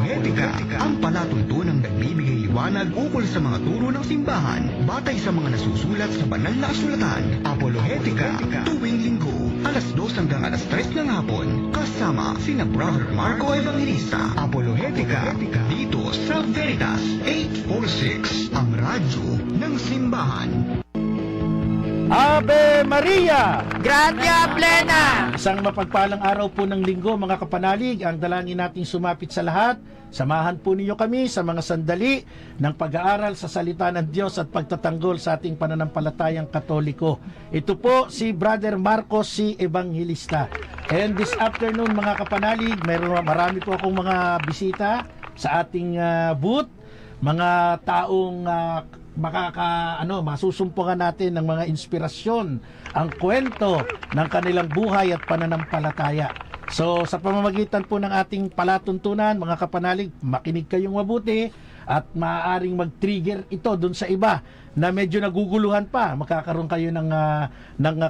Apologetika, ang palatuntunang nagbibigay liwanag ukol sa mga turo ng simbahan batay sa mga nasusulat sa banal na kasulatan. Apologetika, tuwing linggo, alas 2 hanggang alas 3 ng hapon, kasama sina Brother Marco Evangelista. Apologetika, dito sa Veritas 846, ang radyo ng simbahan. Ave Maria! Gratia plena! Isang mapagpalang araw po ng linggo, mga kapanalig. Ang dalangin nating sumapit sa lahat. Samahan po ninyo kami sa mga sandali ng pag-aaral sa salita ng Diyos at pagtatanggol sa ating pananampalatayang Katoliko. Ito po si Brother Marcos C. Evangelista. And this afternoon, mga kapanalig, marami po akong mga bisita sa ating booth. Mga taong masusumpungan natin ng mga inspirasyon, ang kwento ng kanilang buhay at pananampalataya. So sa pamamagitan po ng ating palatuntunan, mga kapanalig, makinig kayong mabuti at maaaring mag-trigger ito dun sa iba na medyo naguguluhan pa. Makakaroon kayo ng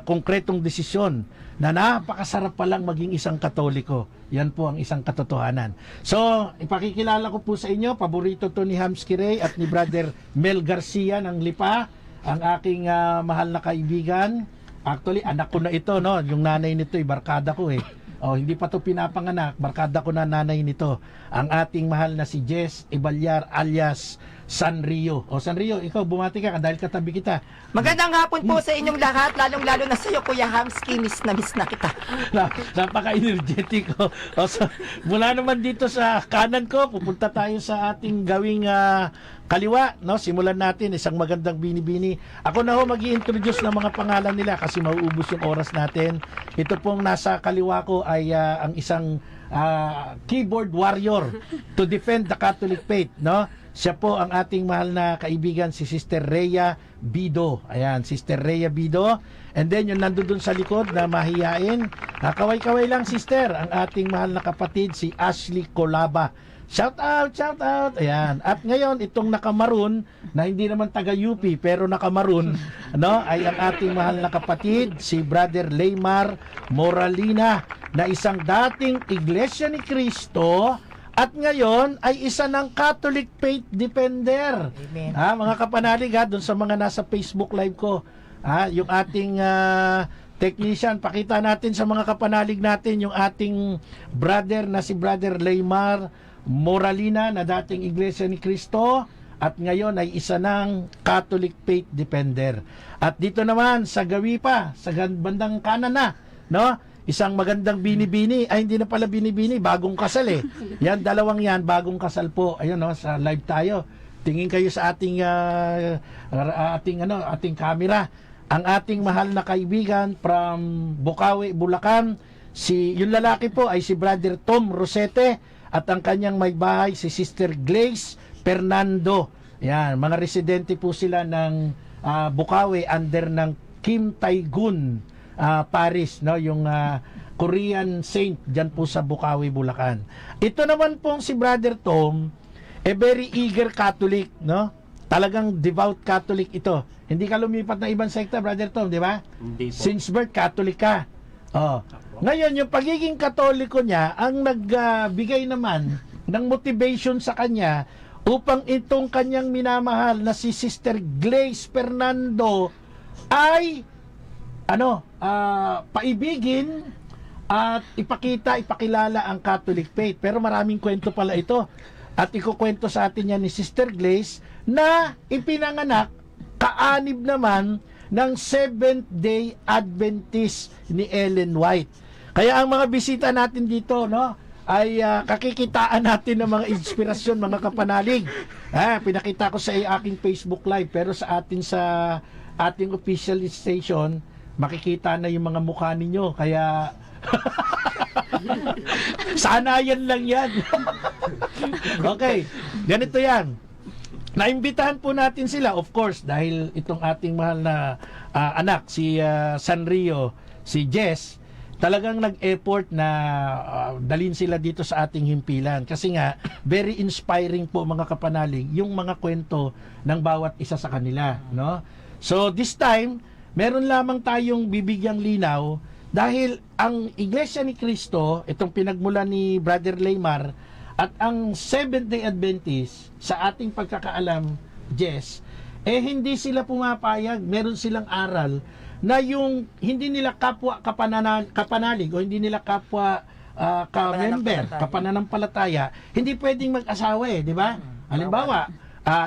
konkretong desisyon na napakasarap palang maging isang Katoliko. Yan po ang isang katotohanan. So, ipakikilala ko po sa inyo, paborito to ni Hamsky Ray at ni Brother Mel Garcia ng Lipa, ang aking mahal na kaibigan. Actually, anak ko na ito, no? Yung nanay nito, barkada ko eh. Oh, hindi pa to pinapanganak, barkada ko na nanay nito. Ang ating mahal na si Jess Ibalyar alias Sanrio. O Sanrio, ikaw bumati ka dahil katabi kita. Magandang hapon po sa inyong lahat, lalong-lalo na sa iyo, Kuya Hamsky, miss na kita. Napaka-energetic ko. O, so, mula naman dito sa kanan ko, pupunta tayo sa ating gawing kaliwa, no? Simulan natin isang magandang bini-bini. Ako na ho mag-i-introduce ng mga pangalan nila kasi mauubos yung oras natin. Ito pong nasa kaliwa ko ay ang isang keyboard warrior to defend the Catholic faith, no? Siya po ang ating mahal na kaibigan, si Sister Rhea Bido. Ayan, Sister Rhea Bido. And then yung nandun sa likod na mahiyain, kaway-kaway lang sister, ang ating mahal na kapatid, si Ashley Colaba. Shout out, shout out. Ayan. At ngayon, itong nakamaroon, na hindi naman taga-UP, pero nakamaroon, no, ay ang ating mahal na kapatid, si Brother Leymar Moralina, na isang dating Iglesia ni Cristo, at ngayon ay isa ng Catholic Faith Defender. Amen. Mga kapanalig, doon sa mga nasa Facebook Live ko, yung ating technician, pakita natin sa mga kapanalig natin yung ating brother na si Brother Leymar Moralina na dating Iglesia ni Cristo at ngayon ay isa ng Catholic Faith Defender. At dito naman sa gawi pa, sa bandang kanan na, no? Isang magandang bini-bini, ay hindi na pala bini-bini, bagong kasal eh. Yan, dalawang yan, bagong kasal po. Ayun, no, sa live tayo. Tingin kayo sa ating ating camera. Ang ating mahal na kaibigan from Bukawi, Bulacan, yung lalaki po ay si Brother Tom Rosete at ang kanyang may bahay si Sister Glaze Fernando. Yan, mga residente po sila ng Bukawi under ng Kim Tae-gun Paris, no, yung Korean saint diyan po sa Bukawi, Bulacan. Ito naman pong si Brother Tom, very eager Catholic, no? Talagang devout Catholic ito. Hindi ka lumipat na ibang sekta, Brother Tom, di ba? Hindi po. Since birth Catholic ka. Oh. Ngayon, yung pagiging Katoliko niya ang nagbigay naman ng motivation sa kanya upang itong kanyang minamahal na si Sister Glaze Fernando ay paibigin at ipakilala ang Catholic faith. Pero maraming kwento pala ito. At ikukwento sa atin yan ni Sister Glaze na ipinanganak kaanib naman ng Seventh-day Adventist ni Ellen White. Kaya ang mga bisita natin dito, no, ay kakikitaan natin ng mga inspirasyon, mga kapanalig. Pinakita ko sa aking Facebook Live, pero sa ating official station, makikita na yung mga mukha ninyo, kaya sana yan lang yan. Okay, ganito yan. Naimbitahan po natin sila, of course, dahil itong ating mahal na anak, si Sanrio, si Jess, talagang nag-effort na dalhin sila dito sa ating himpilan. Kasi nga, very inspiring po mga kapanalig, yung mga kwento ng bawat isa sa kanila. No? So, this time, meron lamang tayong bibigyang linaw dahil ang Iglesia ni Cristo, itong pinagmula ni Brother Leymar, At ang Seventh-day Adventist, sa ating pagkakaalam, Jess, hindi sila pumapayag, meron silang aral na yung hindi nila kapwa kapanalig o hindi nila kapwa ka-member, kapananampalataya, hindi pwedeng mag-asawa di ba? Halimbawa,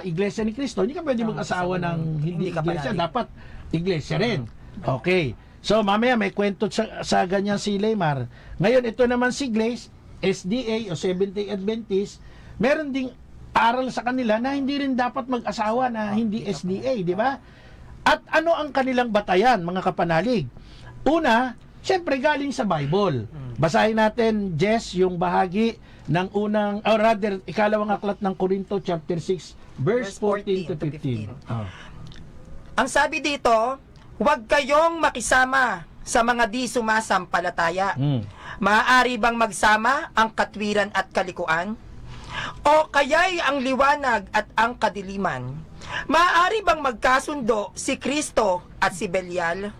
Iglesia ni Cristo, hindi ka pwedeng mag-asawa ng hindi iglesia, dapat iglesia rin. Okay. So, mamaya may kwento sa ganyan si Leymar. Ngayon, ito naman si Glaze, SDA o Seventh-day Adventist, meron ding aral sa kanila na hindi rin dapat mag-asawa na hindi SDA, di ba? At ano ang kanilang batayan, mga kapanalig? Una, syempre galing sa Bible. Basahin natin, Jess, yung bahagi ng unang, or rather, ikalawang aklat ng Korinto, chapter 6, verse 14 to 15. Ang sabi dito, huwag kayong makisama sa mga di sumasampalataya. Maaari bang magsama ang katwiran at kalikuan? O kaya'y ang liwanag at ang kadiliman? Maaari bang magkasundo si Kristo at si Belial?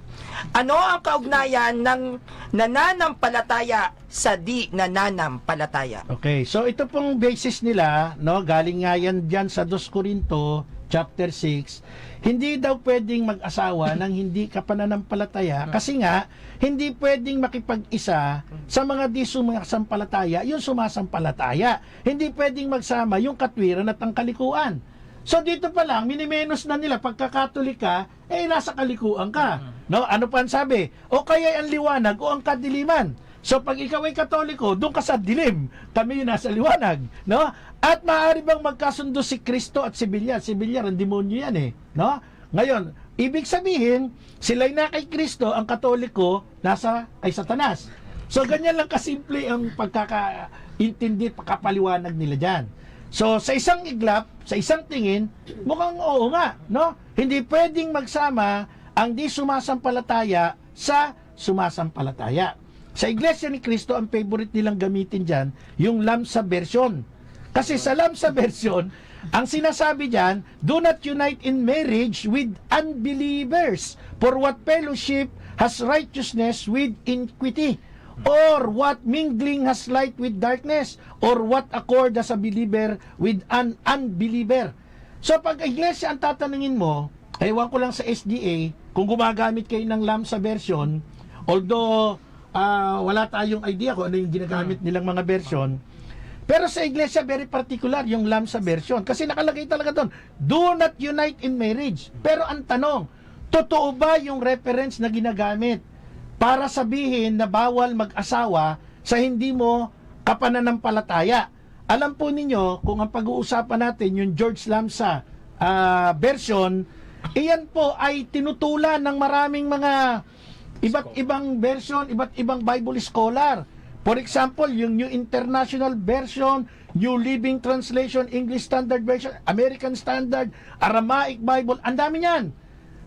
Ano ang kaugnayan ng nananampalataya sa di nananampalataya? Okay, so ito pong basis nila, no, galing nga yan dyan sa 2 Korinto chapter 6, hindi daw pwedeng mag-asawa ng hindi kapananampalataya kasi nga hindi pwedeng makipag-isa sa mga di sumasampalataya, yung sumasampalataya. Hindi pwedeng magsama yung katwiran at ang kalikuan. So dito pa lang, minimenos na nila pagka-Katolik ka, nasa kalikuan ka. No? Ano pa ang sabi? O kaya ang liwanag o ang kadiliman. So pag ikaw ay Katoliko, doon ka sa dilim. Kami yung nasa liwanag. No? At maaari bang magkasundo si Kristo at si Belial? Si Belial, ang demonyo yan No? Ngayon, ibig sabihin, sila'y na kay Kristo, ang Katoliko, nasa kay Satanas. So ganyan lang kasimple ang pagkakaintindi, pagkapaliwanag nila dyan. So, sa isang iglap, sa isang tingin, mukhang oo nga, no? Hindi pwedeng magsama ang di sumasampalataya sa sumasampalataya. Sa Iglesia ni Cristo, ang favorite nilang gamitin dyan, yung Lamsa version. Kasi sa Lamsa version, ang sinasabi dyan, do not unite in marriage with unbelievers, for what fellowship has righteousness with iniquity? Or what mingling has light with darkness? Or what accord has a believer with an unbeliever? So pag iglesia ang tatanungin mo, ewan ko lang sa SDA, kung gumagamit kayo ng Lamsa version, although wala tayong idea kung ano yung ginagamit nilang mga version, pero sa iglesia very particular yung Lamsa version. Kasi nakalagay talaga doon, do not unite in marriage. Pero ang tanong, totoo ba yung reference na ginagamit para sabihin na bawal mag-asawa sa hindi mo kapananampalataya? Alam po ninyo, kung ang pag-uusapan natin yung George Lamsa version, iyan po ay tinutulan ng maraming mga iba't ibang version, iba't ibang Bible scholar. For example, yung New International Version, New Living Translation, English Standard Version, American Standard, Aramaic Bible, ang dami niyan.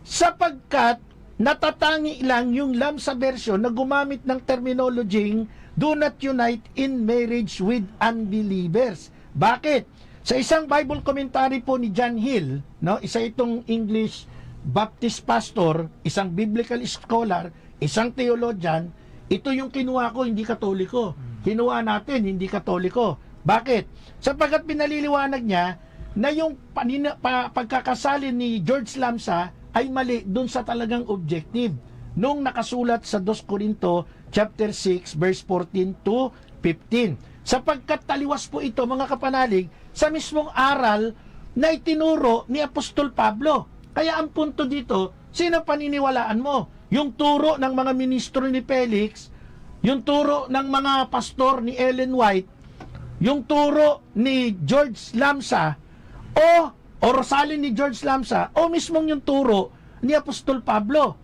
Sapagkat natatangi lang yung Lamsa version na gumamit ng terminology do not unite in marriage with unbelievers. Bakit? Sa isang Bible commentary po ni John Hill, no, isa itong English Baptist pastor, isang biblical scholar, isang theologian, ito yung kinuha ko, hindi Katoliko. Kinuha natin, hindi Katoliko. Bakit? Sapagkat pinaliliwanag niya na yung pagkakasalin ni George Lamsa ay mali dun sa talagang objective nung nakasulat sa 2 Korinto chapter 6 verse 14 to 15. Sapagkat taliwas po ito, mga kapanalig, sa mismong aral na itinuro ni Apostol Pablo. Kaya ang punto dito, sino paniniwalaan mo? Yung turo ng mga ministro ni Felix, yung turo ng mga pastor ni Ellen White, yung turo ni George Lamsa, o Rosalyn ni George Lamsa, o mismong yung turo ni Apostol Pablo.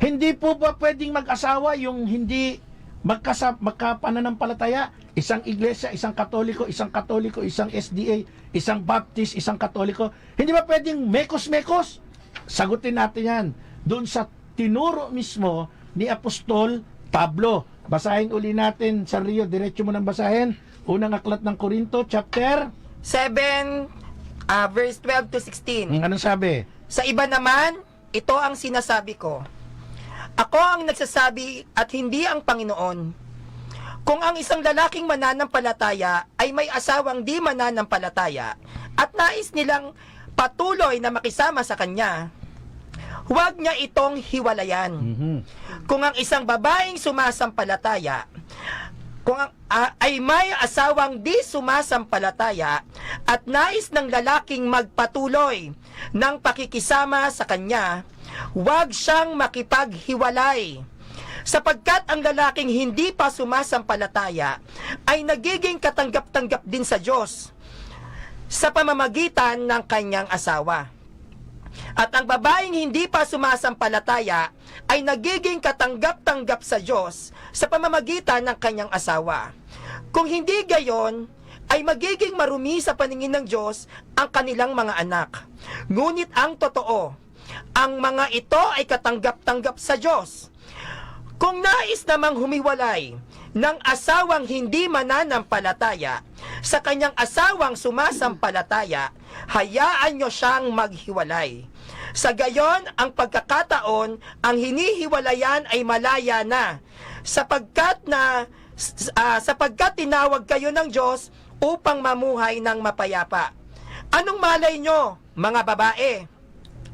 Hindi po ba pwedeng mag-asawa yung hindi magkapananampalataya? Isang iglesia, isang Katoliko, isang SDA, isang Baptist, isang Katoliko. Hindi ba pwedeng mekos-mekos? Sagutin natin yan doon sa tinuro mismo ni Apostol Pablo. Basahin uli natin sa Rio, diretso mo nang basahin. Unang aklat ng Korinto, chapter 7, verse 12 to 16. Anong sabi? Sa iba naman, ito ang sinasabi ko. Ako ang nagsasabi at hindi ang Panginoon. Kung ang isang lalaking mananampalataya ay may asawang di mananampalataya at nais nilang patuloy na makisama sa kanya, huwag niya itong hiwalayan. Kung ang isang babaeng sumasampalataya ay may asawang di sumasampalataya at nais ng lalaking magpatuloy ng pakikisama sa kanya, huwag siyang makipaghiwalay. Sapagkat ang lalaking hindi pa sumasampalataya ay nagiging katanggap-tanggap din sa Diyos sa pamamagitan ng kanyang asawa. At ang babaeng hindi pa sumasampalataya ay nagiging katanggap-tanggap sa Diyos sa pamamagitan ng kanyang asawa. Kung hindi gayon, ay magiging marumi sa paningin ng Diyos ang kanilang mga anak. Ngunit ang totoo, ang mga ito ay katanggap-tanggap sa Diyos. Kung nais namang humiwalay ng asawang hindi mananampalataya sa kanyang asawang sumasampalataya, hayaan nyo siyang maghiwalay. Sa gayon, ang pagkakataon, ang hinihiwalayan ay malaya na, sapagkat tinawag kayo ng Diyos upang mamuhay ng mapayapa. Anong malay nyo, mga babae?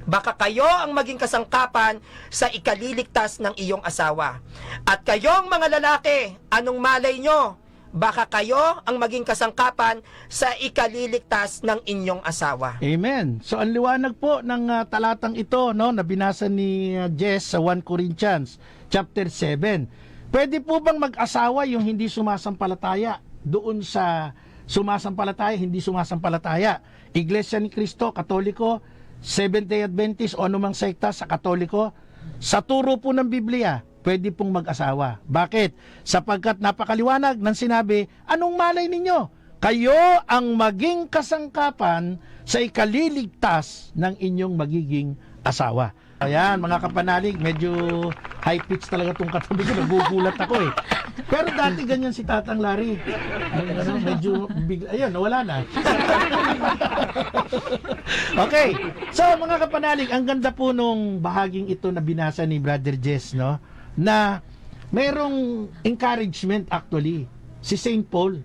Baka kayo ang maging kasangkapan sa ikaliligtas ng iyong asawa. At kayong mga lalaki, anong malay nyo? Baka kayo ang maging kasangkapan sa ikaliligtas ng inyong asawa. Amen. So ang liwanag po ng talatang ito, no, na binasa ni Jess sa 1 Corinthians chapter 7. Pwede po bang mag-asawa yung hindi sumasampalataya doon sa sumasampalataya, hindi sumasampalataya? Iglesia ni Cristo, Katoliko, Seventh-day Adventist o anumang sekta sa Katoliko, sa turo po ng Biblia, pwede pong mag-asawa. Bakit? Sapagkat napakaliwanag ng sinabi, anong malay ninyo? Kayo ang maging kasangkapan sa ikaliligtas ng inyong magiging asawa. Ayan, mga kapanalig, medyo high pitch talaga itong katabi ko. Nagugulat ako eh. Pero dati ganyan si Tatang Larry. Medyo ayun, nawala na. Okay. So, mga kapanalig, ang ganda po nung bahaging ito na binasa ni Brother Jess, no? Na mayroong encouragement actually. Si St. Paul.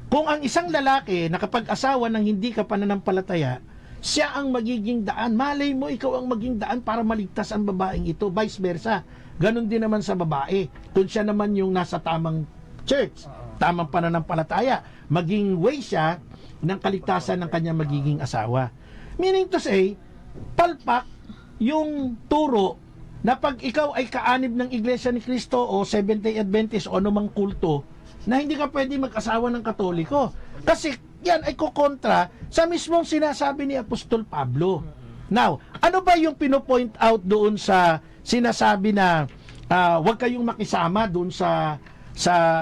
Kung ang isang lalaki nakapag-asawa ng hindi ka pananampalataya, siya ang magiging daan. Malay mo, ikaw ang maging daan para maligtas ang babaeng ito. Vice versa. Ganon din naman sa babae. Kung siya naman yung nasa tamang church, tamang pananampalataya, maging way siya ng kaligtasan ng kanyang magiging asawa. Meaning to say, palpak yung turo na pag ikaw ay kaanib ng Iglesia ni Cristo o Seventh-day Adventist o anumang kulto, na hindi ka pwede mag-asawa ng Katoliko. Kasi yan ay kukontra sa mismong sinasabi ni Apostol Pablo. Now, ano ba yung pinopoint out doon sa sinasabi na huwag kayong makisama doon sa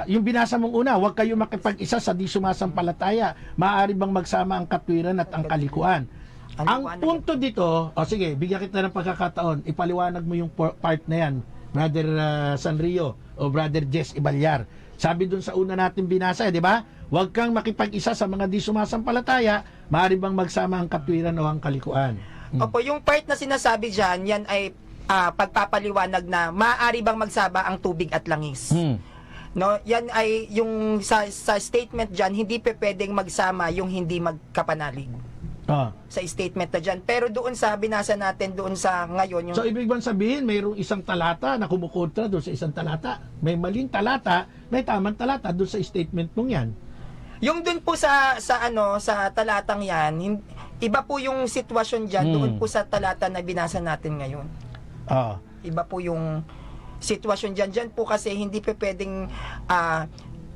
yung binasa mong una, huwag kayong makipag-isa sa di sumasampalataya, maaari bang magsama ang katwiran at ang kalikuan? Ang punto dito, sige, bigyan kita ng pagkakataon, ipaliwanag mo yung part na yan, Brother Sanrio o Brother Jess Ibalyar. Sabi dun sa una natin binasa, di ba? Huwag kang makipag-isa sa mga di sumasampalataya, maaari bang magsama ang katwiran o ang kalikuan? Opo, yung part na sinasabi dyan, yan ay pagpapaliwanag na maaari bang magsama ang tubig at langis. No, yan ay yung sa statement dyan, hindi pwedeng magsama yung hindi magkapanalig. Sa statement na dyan. Pero doon sa binasa natin doon sa ngayon yung... So ibig bang sabihin mayroong isang talata na kumukontra doon sa isang talata? May maling talata, may tamang talata doon sa statement mong yan. Yung doon po sa talatang yan, iba po yung sitwasyon dyan doon po sa talata na binasa natin ngayon. Iba po yung sitwasyon dyan. Dyan po kasi hindi pa pwedeng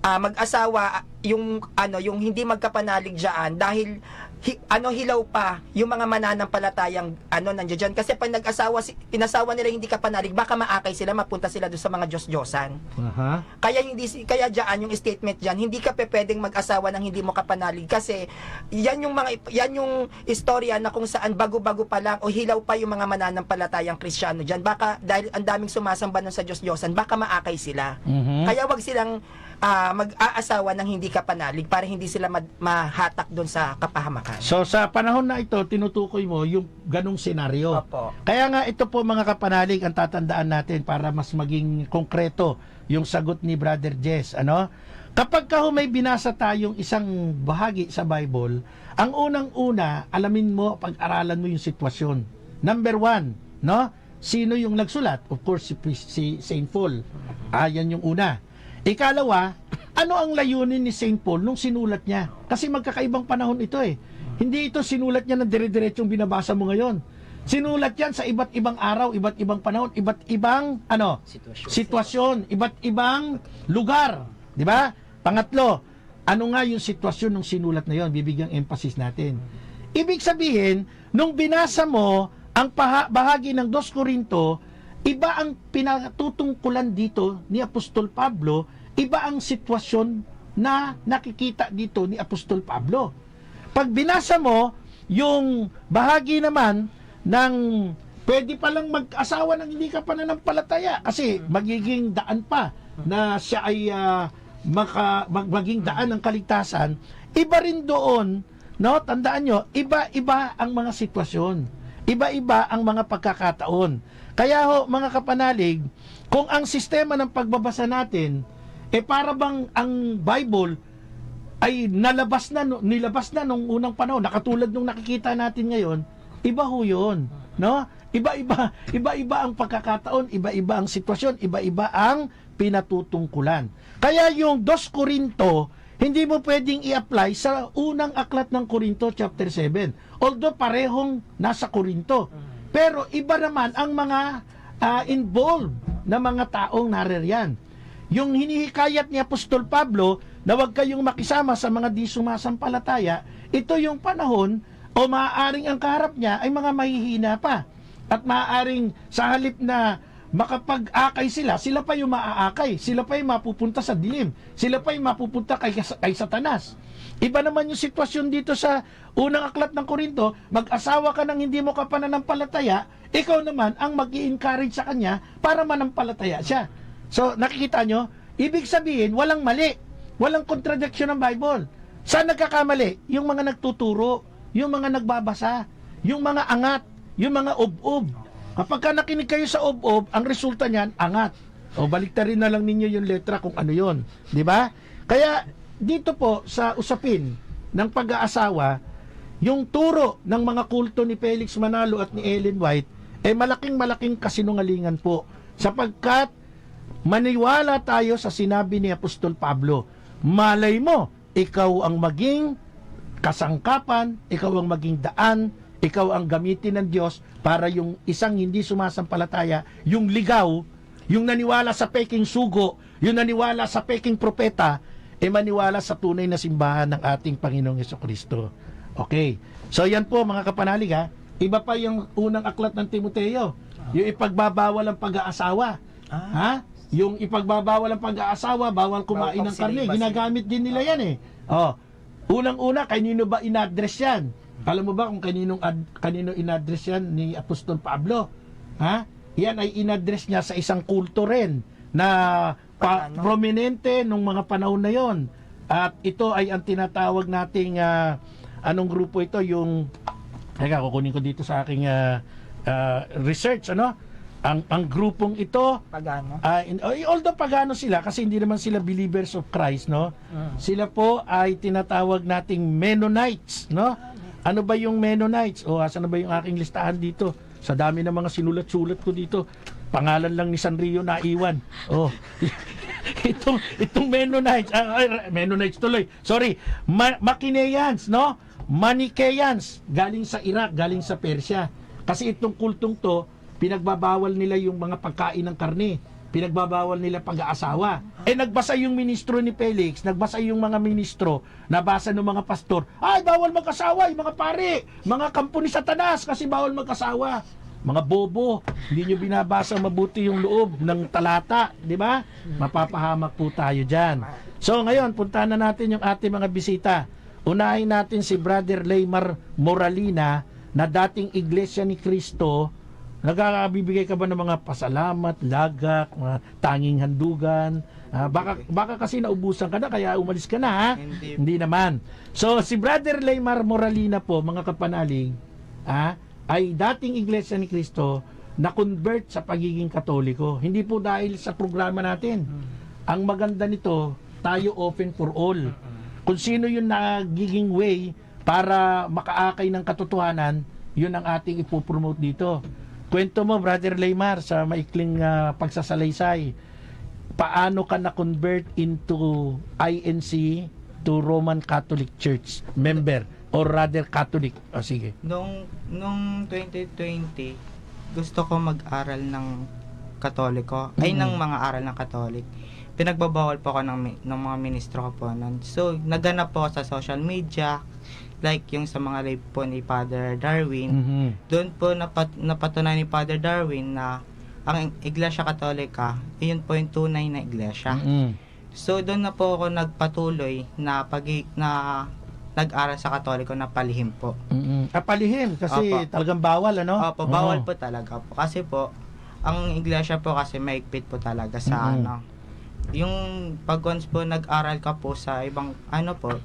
mag-asawa yung hindi magkapanalig dyan dahil hilaw pa yung mga mananampalatayang nandiyan dyan. Kasi pag pinasawa nila hindi kapanalig, baka maakay sila, mapunta sila doon sa mga Diyos-Diyosan. Kaya dyan yung statement dyan, hindi ka pwedeng mag-asawa ng hindi mo kapanalig kasi yan yung istorya na kung saan bago-bago pa lang o hilaw pa yung mga mananampalatayang Kristiyano dyan. Baka dahil ang daming sumasamba nun sa Diyos-Diyosan, baka maakay sila. Kaya wag silang mag-aasawa ng hindi kapanalig para hindi sila mahatak doon sa kapahamakan. So sa panahon na ito, tinutukoy mo yung ganong senaryo. Opo. Kaya nga ito po mga kapanalig ang tatandaan natin para mas maging konkreto yung sagot ni Brother Jess. Ano? Kapag ka may binasa tayong isang bahagi sa Bible, ang unang-una, alamin mo, pag-aralan mo yung sitwasyon. Number 1, no? Sino yung nagsulat? Of course, si Saint Paul. Yan yung una. Ikalawa, ano ang layunin ni Saint Paul nung sinulat niya? Kasi magkakaibang panahon ito eh. Hindi ito sinulat niya ng dire-diretsong binabasa mo ngayon. Sinulat yan sa iba't ibang araw, iba't ibang panahon, iba't ibang sitwasyon, iba't ibang lugar. Di ba? Pangatlo, ano nga yung sitwasyon nung sinulat na yon? Bibigyang emphasis natin. Ibig sabihin, nung binasa mo ang bahagi ng 2 Korinto, iba ang pinatutungkulan dito ni Apostol Pablo, iba ang sitwasyon na nakikita dito ni Apostol Pablo. Pag binasa mo yung bahagi naman ng pwede palang mag-asawa ng hindi ka pananampalataya kasi magiging daan pa na siya ay maging daan ng kaligtasan, iba rin doon, no? Tandaan nyo, iba-iba ang mga sitwasyon. Iba-iba ang mga pagkakataon. Kaya ho, mga kapanalig, kung ang sistema ng pagbabasa natin, para bang ang Bible ay nilabas na nung unang panahon, nakatulad nung nakikita natin ngayon, iba ho yun, no? Iba-iba ang pagkakataon, iba-iba ang sitwasyon, iba-iba ang pinatutungkulan. Kaya yung 2 Korinto, hindi mo pwedeng i-apply sa unang aklat ng Korinto chapter 7. Although parehong nasa Korinto. Pero iba naman ang mga involved na mga taong naririyan. Yung hinihikayat ni Apostol Pablo na huwag kayong makisama sa mga di sumasampalataya, ito yung panahon o maaaring ang kaharap niya ay mga mahihina pa. At maaaring sa halip na makapag-akay sila pa yung maaakay. Sila pa yung mapupunta sa dilim. Sila pa yung mapupunta kay Satanas. Iba naman yung sitwasyon dito sa unang aklat ng Korinto, mag-asawa ka ng hindi mo ka pananampalataya, ikaw naman ang mag-i-encourage sa kanya para manampalataya siya. So, nakikita nyo, ibig sabihin, walang mali, walang contradiction ng Bible. Saan nagkakamali? Yung mga nagtuturo, yung mga nagbabasa, yung mga angat, yung mga ob-ob. Kapag ka nakinig kayo sa ob-ob, ang resulta niyan, angat. O baliktarin na lang ninyo yung letra kung ano yon, di ba? Kaya dito po sa usapin ng pag-aasawa, yung turo ng mga kulto ni Felix Manalo at ni Ellen White ay malaking kasinungalingan po, sapagkat maniwala tayo sa sinabi ni Apostol Pablo. Malay mo, ikaw ang maging kasangkapan, ikaw ang maging daan, ikaw ang gamitin ng Diyos para yung isang hindi sumasampalataya, yung ligaw, yung naniwala sa peking sugo, yung naniwala sa peking propeta, maniwala sa tunay na simbahan ng ating Panginoong Jesucristo. Okay. So yan po mga kapanalig ha. Iba pa yung unang aklat ng Timoteo. Yung ipagbabawal ang pag-aasawa. Ha? Yung ipagbabawal ang pag-aasawa, bawal kumain ng karne. Ginagamit din nila yan eh. Unang-una, kanino ba in-address yan? Alam mo ba kung kanino in-address yan ni Apostol Pablo? Ha? Yan ay in-address niya sa isang kulto rin na prominente nung mga panahon na yon. At ito ay ang tinatawag nating anong grupo ito, yung kukunin ko dito sa aking research, ano? Ang grupong ito, Pagano. Although pagano sila kasi hindi naman sila believers of Christ, no? Sila po ay tinatawag nating Mennonites, no? Ano ba yung Mennonites? Asan na ba yung aking listahan dito? Sa dami ng mga sinulat-sulat ko dito, pangalan lang ni Sanrio na iwan. Itong Mennonites, Mennonites tuloy. Sorry, Makineans, no? Manichaeans, galing sa Iraq, galing sa Persia. Kasi itong kultong to, pinagbabawal nila yung mga pagkain ng karne. Pinagbabawal nila pag-aasawa. Nagbasa yung ministro ni Felix, nagbasa yung mga ministro, nabasa ng mga pastor, ay, bawal mag-asawa, yung mga pare, mga kampo ni Satanas, kasi bawal mag-asawa. Mga bobo, hindi nyo binabasa mabuti yung loob ng talata, di ba? Mapapahamak po tayo dyan. So ngayon, puntahan na natin yung ating mga bisita. Unahin natin si Brother Leymar Moralina, na dating Iglesia ni Cristo. Nagkakabibigay ka ba ng mga pasalamat, lagak, mga tanging handugan, Baka kasi naubusan ka na kaya umalis ka na, ha? Hindi. Hindi naman. So si Brother Laymar Moralina po, mga kapanalig, ay dating Iglesia ni Cristo na convert sa pagiging Katoliko. Hindi po dahil sa programa natin. Ang maganda nito, tayo open for all. Kung sino yung nagiging way para makaakay ng katotohanan, yun ang ating ipopromote dito. Kwento mo, Brother Laymar, sa maikling pagsasalaysay, paano ka na-convert into INC to Roman Catholic Church member or rather Catholic? O sige. Nung 2020, gusto ko mag-aral ng Katoliko, ay ng mga aral ng Katolik. Pinagbabawal po ako ng mga ministro ko po nun. So, naganap po ako sa social media, like yung sa mga live po ni Father Darwin. Doon po napatunayan ni Father Darwin na ang Iglesia Katolika, yun po yung tunay na iglesia. So, doon na po ako nagpatuloy na nag-aral sa Katoliko na palihim po. Palihim kasi Opo. talagang bawal, ano? Opo, bawal po talaga po. Kasi po, ang iglesia po kasi maigpit po talaga sa yung pag once po nag-aral ka po sa ibang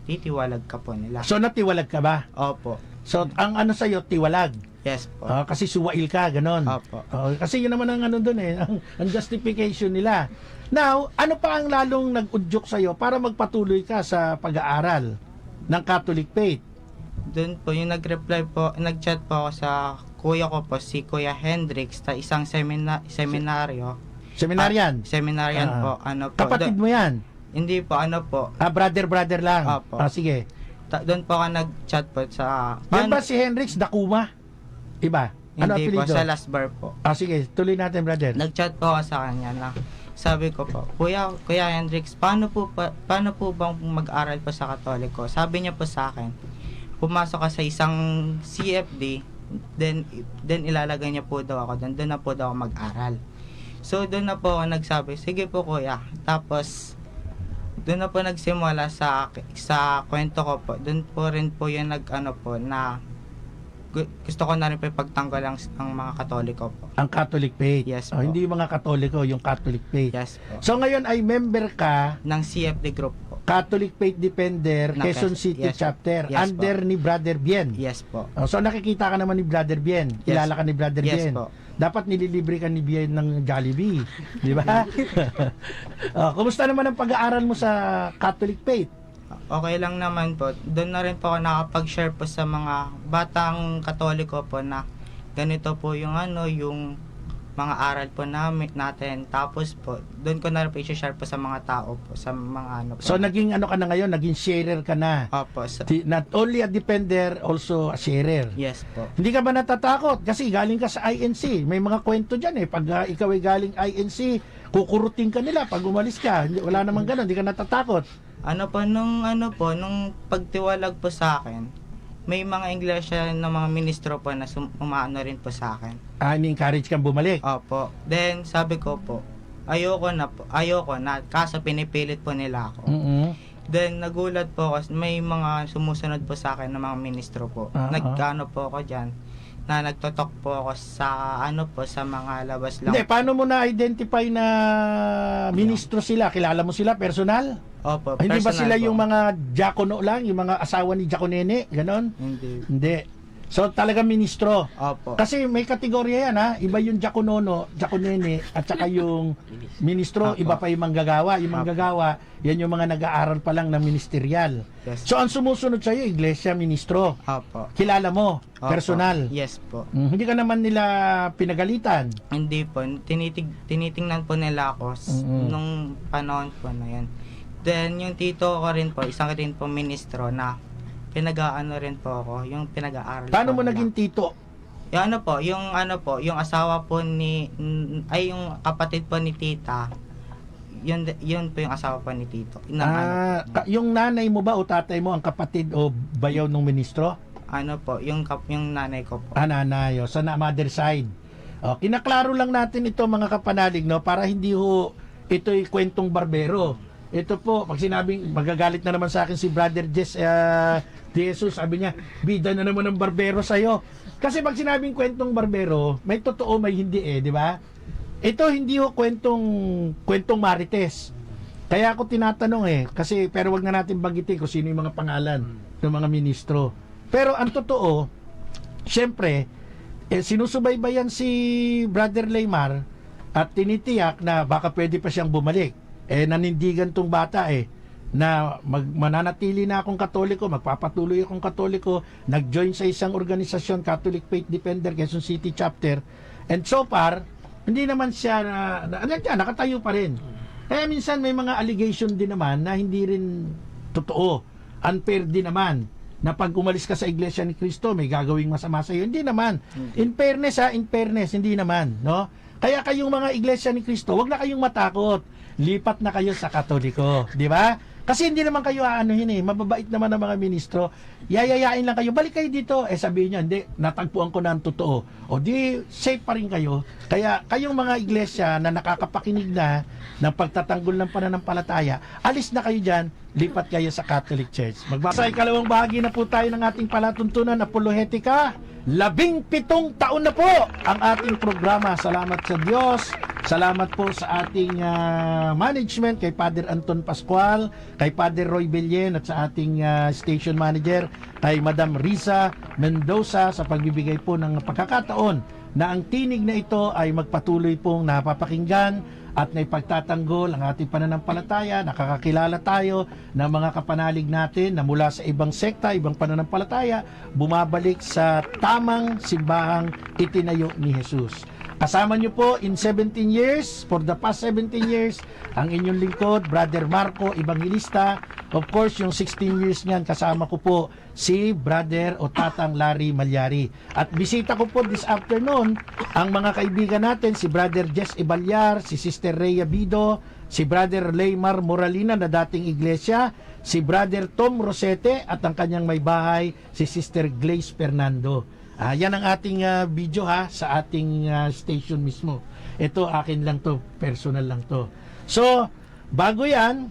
titiwalag ka po nila. So natiwalag ka ba? Opo. So ang ano sa'yo, tiwalag. Yes po. Kasi suwail ka, ganon. Opo. Kasi yun naman ang ano dun ang justification nila. Now, ano pa ang lalong nag-udyok sa'yo para magpatuloy ka sa pag-aaral ng Catholic faith? Doon po yung nag-reply po, nag-chat po ako sa kuya ko po, si Kuya Hendrix, sa isang seminaryo. Seminaryan? Seminaryan po. Kapatid mo yan? Hindi po, Brother lang. Opo. Sige. Doon po ako nag-chat po sa... Yan ba si Hendrix Dakuma? Iba? Ano Hindi po, apelido? sa last bar po. Sige, tuloy natin, brother. Nag-chat po ako sa kanya na sabi ko po, Kuya Hendrix, paano po bang mag-aral po sa Katoliko? Sabi niya po sa akin, pumasok ka sa isang CFD, then ilalagay niya po daw ako doon na po daw ako mag-aral. So doon na po ako nagsabi, sige po kuya. Tapos doon na po nagsimula sa kwento ko po. Doon po rin po yung na gusto ko na rin po ipagtanggol ang mga Katoliko po. Ang Catholic faith? Yes po. Hindi yung mga Katoliko, yung Catholic faith. Yes po. So ngayon ay member ka Ng CFD group po. Catholic Faith Defender, Ng Quezon Quezon. City Yes. Chapter, Yes under ni Brother Bien. Yes po. So nakikita ka naman ni Brother Bien. Yes. Kilala ka ni Brother Yes Bien. po. Dapat nililibre ka ni Bien ng Jollibee. Di ba? Kumusta naman ang pag-aaral mo sa Catholic Faith? Okay lang naman po. Doon na rin po ako nakapag-share po sa mga batang Katoliko po na ganito po yung yung mga aral po natin. Tapos po, doon ko na rin po i-share po sa mga tao po, sa mga po. So naging ano ka na ngayon, naging sharer ka na. Opo. Not only a defender, also a sharer. Yes po. Hindi ka ba natatakot? Kasi galing ka sa INC. May mga kwento dyan Pag ikaw ay galing INC, kukurutin ka nila pag umalis ka. Wala namang ganun, hindi ka natatakot. Nung pagtiwalag po sa akin, may mga iglesia na mga ministro po na umaano rin po sa akin. Ni-encourage kang bumalik. Opo. Then, sabi ko po, ayoko na, kaso pinipilit po nila ako. Then, nagulat po ako, may mga sumusunod po sa akin ng mga ministro po. Nagkano po ako dyan, na nagtotok po ako sa sa mga labas lang. Hindi, paano mo na-identify na ministro sila? Kilala mo sila personal? Opo, Hindi ba personal sila po. yung mga diakono lang? Yung mga asawa ni Diakonene? Ganon? Hindi. So talaga ministro. Opo. Kasi may kategorya yan Iba yung diakonene at saka yung ministro, Opo. iba pa yung manggagawa. Yung manggagawa, yan yung mga nag-aaral pa lang ng ministerial. Yes. So ang sumusunod sa'yo, iglesia, ministro. Opo. Kilala mo, Opo. personal. Yes po. Hindi ka naman nila pinagalitan. Hindi po. Tinitingnan po nila ako nung panahon po na yan. Then, yung tito ko rin po, isang rin po ministro na pinag-aano rin po ako, yung pinag-aaral. Paano po mo nila. naging tito? Yung asawa po yung kapatid po ni tita, yun po yung asawa po ni tito. Yung nanay mo ba o tatay mo ang kapatid o bayaw ng ministro? Yung nanay ko po. Nanay. Sa mother side. Kinaklaro lang natin ito mga kapanalig, para hindi ito'y kwentong barbero. Ito po, pag sinabing, magagalit na naman sa akin si Brother Jesus, sabi niya, bida na naman ng barbero sa'yo. Kasi pag sinabing kwentong barbero, may totoo, may hindi di ba? Ito hindi kwentong marites. Kaya ako tinatanong kasi pero wag na natin banggitin kung sino yung mga pangalan ng mga ministro. Pero ang totoo, syempre, sinusubaybayan si Brother Laymar at tinitiyak na baka pwede pa siyang bumalik. Nanindigan tong bata na mananatili na akong Katoliko, magpapatuloy akong Katoliko, nag-join sa isang organisasyon, Catholic Faith Defender, Quezon City Chapter. And so far, hindi naman siya nakatayo pa rin. Kaya minsan may mga allegation din naman na hindi rin totoo. Unfair din naman na pag umalis ka sa Iglesia ni Cristo, may gagawing masama sa iyo. Hindi naman. In fairness, hindi naman, no? Kaya kayong mga Iglesia ni Cristo, wag na kayong matakot. Lipat na kayo sa Katoliko, di ba? Kasi hindi naman kayo mababait naman ang mga ministro. Yayayain lang kayo, balik kayo dito. Sabihin niya, hindi, natagpuan ko na ang totoo. O di, safe pa rin kayo. Kaya kayong mga iglesia na nakakapakinig na ng pagtatanggol ng pananampalataya, alis na kayo dyan, lipat kayo sa Catholic Church. Sa ikalawang bahagi na po tayo ng ating palatuntunan, Apolohetica. 17 taon na po ang ating programa. Salamat sa Diyos. Salamat po sa ating management, kay Father Anton Pascual, kay Father Roy Bellien at sa ating station manager, kay Madam Risa Mendoza sa pagbibigay po ng pagkakataon na ang tinig na ito ay magpatuloy pong napapakinggan at naipagtatanggol ang ating pananampalataya. Nakakakilala tayo ng mga kapanalig natin na mula sa ibang sekta, ibang pananampalataya, bumabalik sa tamang simbahang itinayo ni Jesus. Kasama nyo po in 17 years, for the past 17 years, ang inyong lingkod, Brother Marco Evangelista. Of course, yung 16 years niyan, kasama ko po si Brother o Tatang Larry Malyari. At bisita ko po this afternoon, ang mga kaibigan natin, si Brother Jess Ibalyar, si Sister Rhea Bido, si Brother Laymar Moralina na dating iglesia, si Brother Tom Rosete, at ang kanyang may bahay, si Sister Glaze Fernando. Yan ang ating video sa ating station mismo. Ito akin lang to, personal lang to. So, bago yan,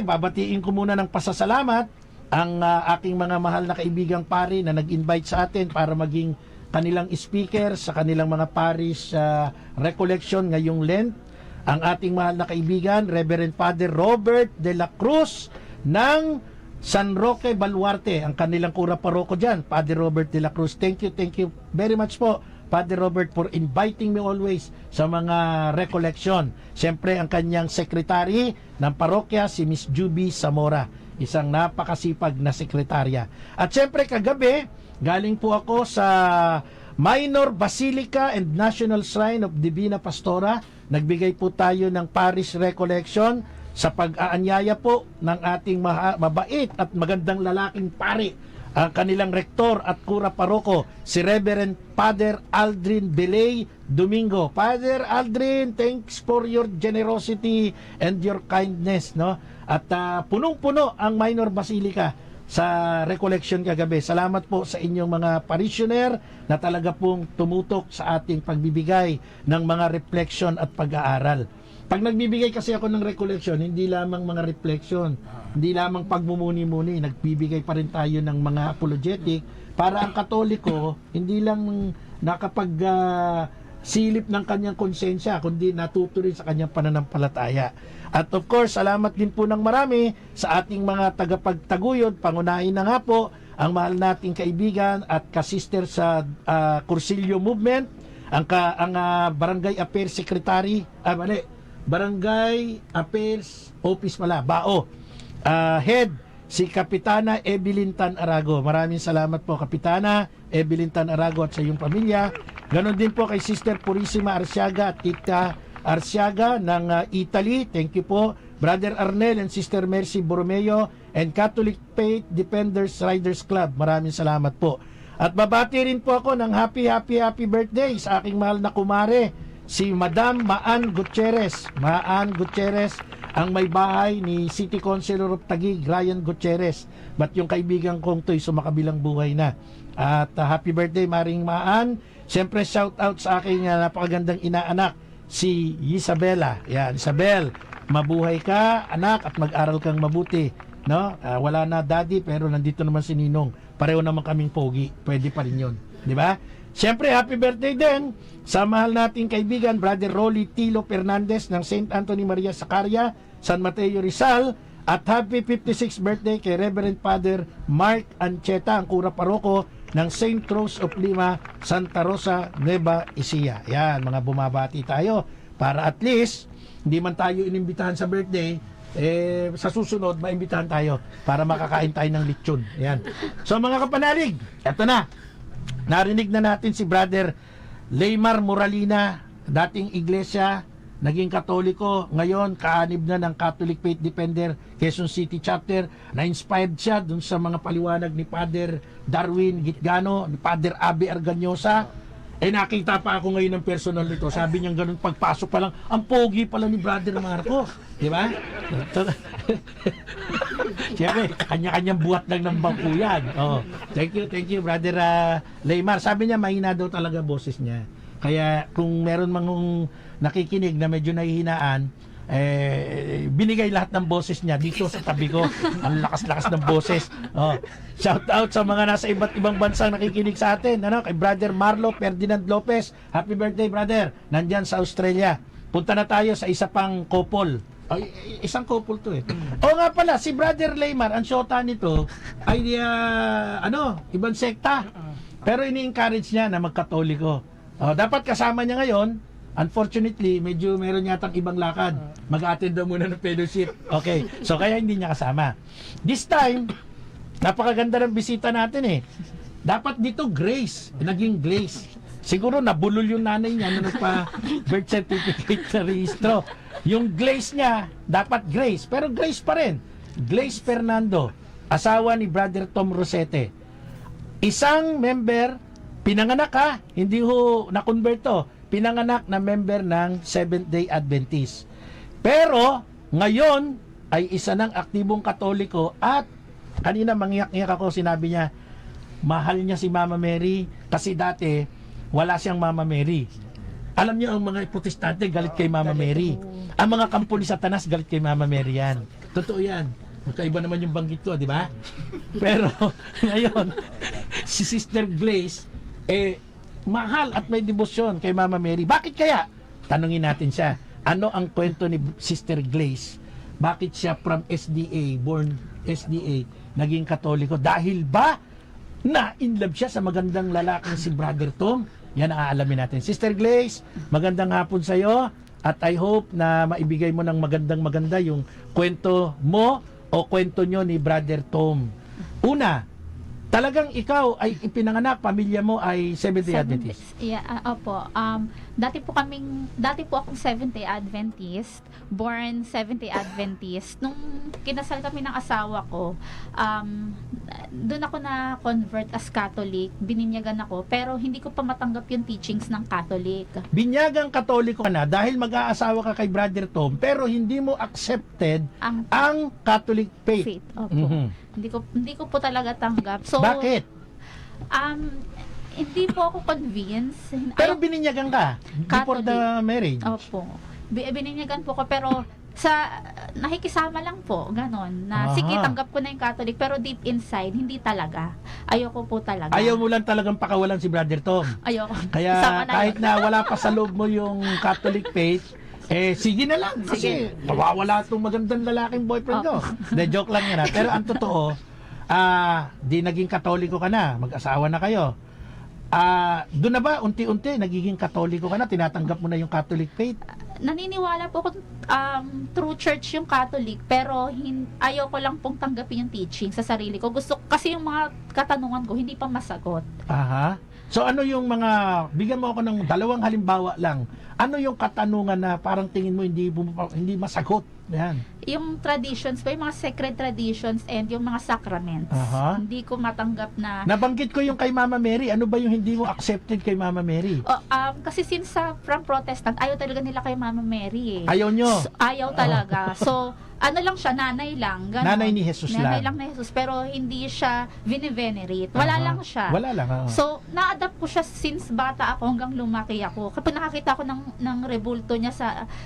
babatiin ko muna ng pasasalamat ang aking mga mahal na kaibigang pari na nag-invite sa atin para maging kanilang speaker sa kanilang mga parish recollection ngayong Lent. Ang ating mahal na kaibigan, Reverend Father Robert de la Cruz ng San Roque Baluarte, ang kanilang kura paroko dyan, Father Robert de la Cruz. Thank you very much po, Father Robert, for inviting me always sa mga recollection. Siyempre, ang kanyang secretary ng parokya, si Miss Juby Zamora, isang napakasipag na sekretarya. At siyempre, kagabi, galing po ako sa Minor Basilica and National Shrine of Divina Pastora. Nagbigay po tayo ng parish recollection sa pag-aanyaya po ng ating mabait at magandang lalaking pari, ang kanilang rektor at kura paroko, si Reverend Father Aldrin Belay Domingo. Father Aldrin, thanks for your generosity and your kindness, no? At punong-puno ang Minor Basilica sa recollection kagabi. Salamat po sa inyong mga parishioner na talaga pong tumutok sa ating pagbibigay ng mga reflection at pag-aaral. Pag nagbibigay kasi ako ng recollection, hindi lamang mga reflection, hindi lamang pagmumuni-muni, nagbibigay pa rin tayo ng mga apologetic para ang Katoliko hindi lang silip ng kanyang konsensya, kundi natuto rin sa kanyang pananampalataya. At of course, salamat din po ng marami sa ating mga tagapagtaguyod. Pangunahin na nga po ang mahal nating kaibigan at kasister sa Cursillo Movement, ang Barangay Affairs Secretary, Barangay Affairs Office BAO. Head, si Kapitana Evelyn Tan Arago. Maraming salamat po, Kapitana Evelyn Tan Arago at sa iyong pamilya. Ganon din po kay Sister Purisima Arsiaga at Tita Arsiaga ng Italy. Thank you po. Brother Arnel and Sister Mercy Borromeo and Catholic Faith Defenders Riders Club. Maraming salamat po. At babati rin po ako ng happy birthday sa aking mahal na kumare, si Madam Maan Gutierrez. Maan Gutierrez, ang may bahay ni City Councilor of Taguig, Ryan Gutierrez. But yung kaibigan kong to'y sumakabilang buhay na. At happy birthday, Maring Maan. Siyempre, shout out sa aking napakagandang inaanak, si Isabela. Yan, Isabel, mabuhay ka, anak, at mag-aral kang mabuti. No? Wala na daddy, pero nandito naman si Ninong. Pareho naman kaming pogi. Pwede pa rin yun. Di ba? Siyempre, happy birthday din sa mahal nating kaibigan, Brother Rolly Tilo Fernandez ng St. Anthony Maria Sacaria San Mateo Rizal. At happy 56th birthday kay Reverend Father Mark Ancheta, ang kura paroko ng St. Rose of Lima, Santa Rosa, Nueva Ecija. Yan, mga bumabati tayo para at least hindi man tayo inimbitahan sa birthday, sa susunod maimbitahan tayo para makakain tayo ng lechon. Yan. So mga kapanalig, eto na. Narinig na natin si Brother Leymar Moralina, dating iglesia, naging Katoliko, ngayon kaanib na ng Catholic Faith Defender Quezon City Chapter. Na-inspired siya dun sa mga paliwanag ni Father Darwin Gitgano, ni Father Abe Arganyosa. Nakita pa ako ngayon ng personal nito. Sabi niya ganun, pagpasok pa lang, ang pogi pala ni Brother Marco. Di ba? Siyempre, kanya-kanyang buhat lang ng bangko yan. Oh, thank you, Brother Leymar. Sabi niya, mahina daw talaga boses niya. Kaya kung meron mang nakikinig na medyo nahihinaan, binigay lahat ng boses niya dito sa tabi ko. Ang lakas-lakas ng boses. Oh, shout out sa mga nasa iba't ibang bansang nakikinig sa atin. Kay Brother Marlo Ferdinand Lopez. Happy birthday, brother. Nandyan sa Australia. Punta na tayo sa isa pang couple. Isang couple to O nga pala, si Brother Leymar, ang syota nito ay ibang sekta. Pero ini-encourage niya na magkatoliko. Dapat kasama niya ngayon. Unfortunately, medyo meron yatang ibang lakad. Mag-attend daw muna ng fellowship. Okay, so kaya hindi niya kasama. This time, napakaganda ng bisita natin Dapat dito Grace, naging Glaze. Siguro nabulol yung nanay niya nung nagpa-birth certificate na rehistro. Yung Glaze niya, dapat Grace, pero Grace pa rin. Glaze Fernando, asawa ni Brother Tom Rosete. Isang member, pinanganak hindi ho na-convert to. Pinanganak na member ng Seventh-day Adventist. Pero, ngayon, ay isa ng aktibong Katoliko at kanina mangiyak-ngiyak ako, sinabi niya, mahal niya si Mama Mary kasi dati, wala siyang Mama Mary. Alam niyo, ang mga protestante galit kay Mama Mary. Ang mga kampo ni Satanas galit kay Mama Mary yan. Totoo yan. Magkaiba naman yung banggit ko, di ba? Pero, ngayon, si Sister Glaze, mahal at may debosyon kay Mama Mary. Bakit kaya? Tanungin natin siya. Ano ang kwento ni Sister Glaze? Bakit siya from SDA, born SDA, naging Katoliko? Dahil ba na in love siya sa magandang lalaking si Brother Tom? Yan ang aalamin natin. Sister Glaze, magandang hapon sa iyo at I hope na maibigay mo ng maganda yung kwento mo o kwento nyo ni Brother Tom. Una, talagang ikaw ay ipinanganak, pamilya mo ay Seventh-day Adventist. Yeah, opo. Dati po akong Seventh-day Adventist, born Seventh-day Adventist. Nung kinasal kami ng asawa ko, doon ako na-convert as Catholic, bininyagan ako, pero hindi ko pa matanggap yung teachings ng Catholic. Binyagang Katoliko ka na dahil mag-aasawa ka kay Brother Tom, pero hindi mo accepted ang Catholic faith. Opo. Mhm. Hindi ko po talaga tanggap. So, Bakit? Hindi po ako convinced. Pero bininyagan ka before Catholic. the marriage. Opo. Bininyagan po ko, pero nakikisama lang po, ganon. Aha. Na sige, tanggap ko na yung Catholic, pero deep inside, hindi talaga. Ayoko po talaga. Ayaw mo lang talagang pakawalan si Brother Tom. Ayoko. Kaya Sama na kahit yun. na wala pa sa loob mo yung Catholic faith, sige na lang. Kasi mawawala itong magandang lalaking boyfriend ko. De, joke lang yan Pero ang totoo, di naging Katoliko ka na. Mag-asawa na kayo. Doon na ba unti-unti nagiging Katoliko ka na? Tinatanggap mo na yung Catholic faith? Naniniwala po ako true church yung Catholic, pero ayaw ko lang pong tanggapin yung teaching sa sarili ko. Gusto kasi yung mga katanungan ko hindi pa masagot. Aha. So ano yung bigyan mo ako ng dalawang halimbawa lang. Ano yung katanungan na parang tingin mo hindi masagot? Yan. Yung traditions pa, yung mga sacred traditions and yung mga sacraments. Aha. Hindi ko matanggap na Nabanggit ko yung kay Mama Mary. Ano ba yung hindi mo accepted kay Mama Mary? kasi since from Protestant, ayaw talaga nila kay Mama Mary Ayaw nyo? Ayaw talaga. So, ano lang siya, nanay lang. Ganon. Nanay ni Jesus Nanay lang. lang ni Jesus, pero hindi siya vine-venerate. Wala Aha. lang siya. Wala lang. So, na-adapt ko siya since bata ako hanggang lumaki ako. Kapag nakakita ko ng rebulto niya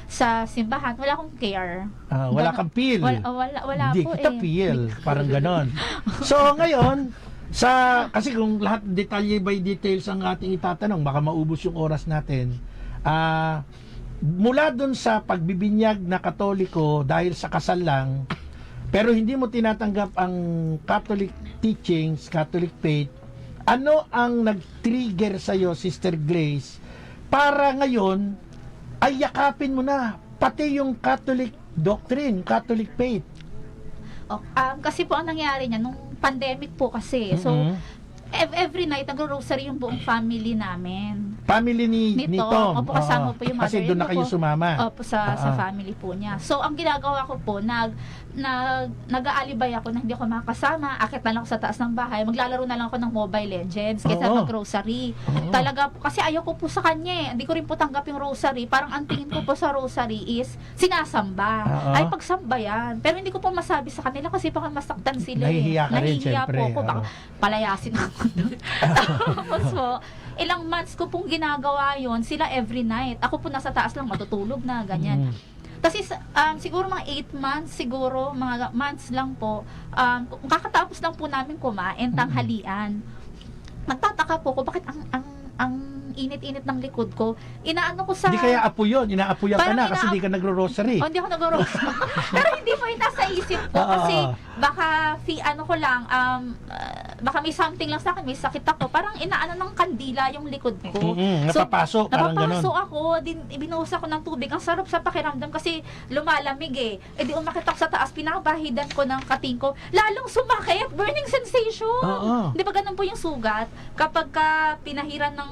sa simbahan, wala akong care. Wala kang feel. Wala Hindi po kita feel. Parang ganon. So, ngayon, kasi kung lahat detalye by details ang ating itatanong, baka maubos yung oras natin. mula dun sa pagbibinyag na Katoliko dahil sa kasal lang, pero hindi mo tinatanggap ang Catholic teachings, Catholic faith, ano ang nag-trigger sa'yo, Sister Glaze, para ngayon ay yakapin mo na pati yung Catholic doctrine, Catholic faith? Kasi po ang nangyari niya, nung pandemic po kasi, so, every night, nagro-rosary yung buong family namin. Family ni Tom. Opo, kasama po yung mother. Kasi doon na kayo sumama. Opo, sa family po niya. So, ang ginagawa ko po, nag-aalibay ako na hindi ako makakasama, akit na lang ako sa taas ng bahay, maglalaro na lang ako ng Mobile Legends kaysa mag-rosary. Talaga po, kasi ayaw ko po sa kanya Hindi ko rin po tanggap yung rosary. Parang ang tingin ko po sa rosary is sinasamba. Ay, pagsamba yan. Pero hindi ko po masabi sa kanila kasi baka masaktan sila. Nahihiya ka rin, Nahihiya syempre. po ako. Baka palayasin ako doon. Tapos po, ilang months ko pong ginagawa yon, sila every night. Ako po nasa taas lang, matutulog na, ganyan. Kasi siguro mga 8 months, siguro mga months lang po, kakatapos lang po namin kumain, tanghalian. Nagtataka po ko, bakit ang init-init ng likod ko, inaano ko sa... Hindi kaya apo yun, inaapuyan ka Parang na kasi hindi ka nagro-rosary. Hindi ako nag-rosary. Pero hindi po yung nasa isip ko kasi baka ano ko lang, baka may something lang sa akin, may sakit ako. Parang inaano ng kandila yung likod ko. Napapasok, parang ganun. Napapasok ako, binuhos ako ng tubig. Ang sarap sa pakiramdam kasi lumalamig eh. Di umakit ako sa taas, pinabahidan ko ng kating ko. Lalong sumakit, burning sensation. Di ba ganun po yung sugat? Kapag ka pinahiran ng